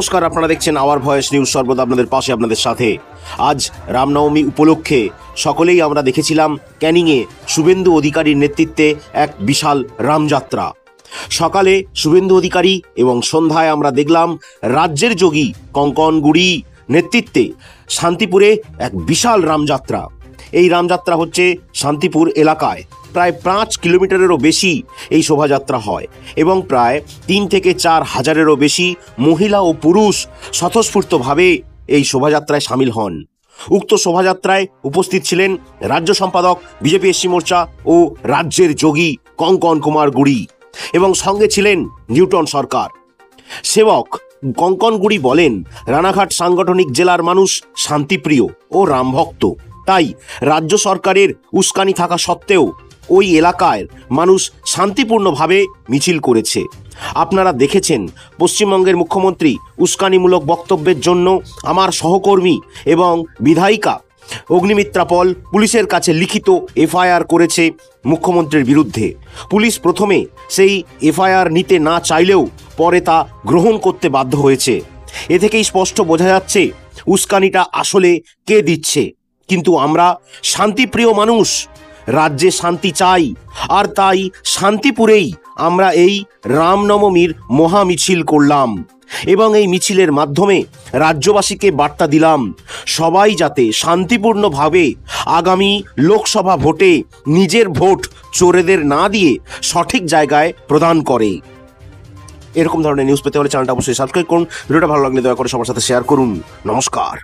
নমস্কার, আপনারা দেখছেন আওয়ার ভয়েস নিউজ, সর্বদা আপনাদের পাশে, আপনাদের সাথে। আজ রামনবমী উপলক্ষে সকলেই আমরা দেখেছিলাম ক্যানিংয়ে শুভেন্দু অধিকারীর নেতৃত্বে এক বিশাল রামযাত্রা। সকালে শুভেন্দু অধিকারী এবং সন্ধ্যায় আমরা দেখলাম রাজ্যের যোগী কঙ্কন গুড়ি নেতৃত্বে শান্তিপুরে এক বিশাল রামযাত্রা। এই রামযাত্রা হচ্ছে শান্তিপুর এলাকায় প্রায় 5 কিলোমিটারেরও বেশি এই শোভাযাত্রা হয় এবং প্রায় 3 থেকে 4 হাজারেরও বেশি মহিলা ও পুরুষ স্বতঃস্ফূর্তভাবে এই শোভাযাত্রায় সামিল হন। উক্ত শোভাযাত্রায় উপস্থিত ছিলেন রাজ্য সম্পাদক বিজেপি এসসি মোর্চা ও রাজ্যের যোগী কঙ্কন কুমার গুড়ি এবং সঙ্গে ছিলেন নিউটন সরকার। সেবক কঙ্কন গুড়ি বলেন, রানাঘাট সাংগঠনিক জেলার মানুষ শান্তিপ্রিয় ও রামভক্ত, তাই রাজ্য সরকারের উস্কানি থাকা সত্ত্বেও ওই এলাকায় মানুষ শান্তিপূর্ণভাবে মিছিল করেছে। আপনারা দেখেছেন পশ্চিমবঙ্গের মুখ্যমন্ত্রী উস্কানিমূলক বক্তব্যের জন্য আমার সহকর্মী এবং বিধায়িকা অগ্নিমিত্রা পল পুলিশের কাছে লিখিত এফআইআর করেছে মুখ্যমন্ত্রীর বিরুদ্ধে। পুলিশ প্রথমে সেই এফআইআর নিতে না চাইলেও পরে তা গ্রহণ করতে বাধ্য হয়েছে। এ থেকেই স্পষ্ট বোঝা যাচ্ছে উস্কানিটা আসলে কে দিচ্ছে। কিন্তু আমরা শান্তিপ্রিয় মানুষ, রাজ্যে শান্তি চাই, আর তাই শান্তিপুরেই আমরা এই রামনবমীর মহা মিছিল করলাম এবং এই মিছিলের মাধ্যমে রাজ্যবাসীকে বার্তা দিলাম সবাই যাতে শান্তিপূর্ণভাবে আগামী লোকসভা ভোটে নিজের ভোট চোরেদের না দিয়ে সঠিক জায়গায় প্রদান করে। এরকম ধরনের নিউজ পেতে হলে চ্যানেলটা অবশ্যই সাবস্ক্রাইব করুন। ভিডিওটা ভালো লাগলে দয়া করে সবার সাথে শেয়ার করুন। নমস্কার।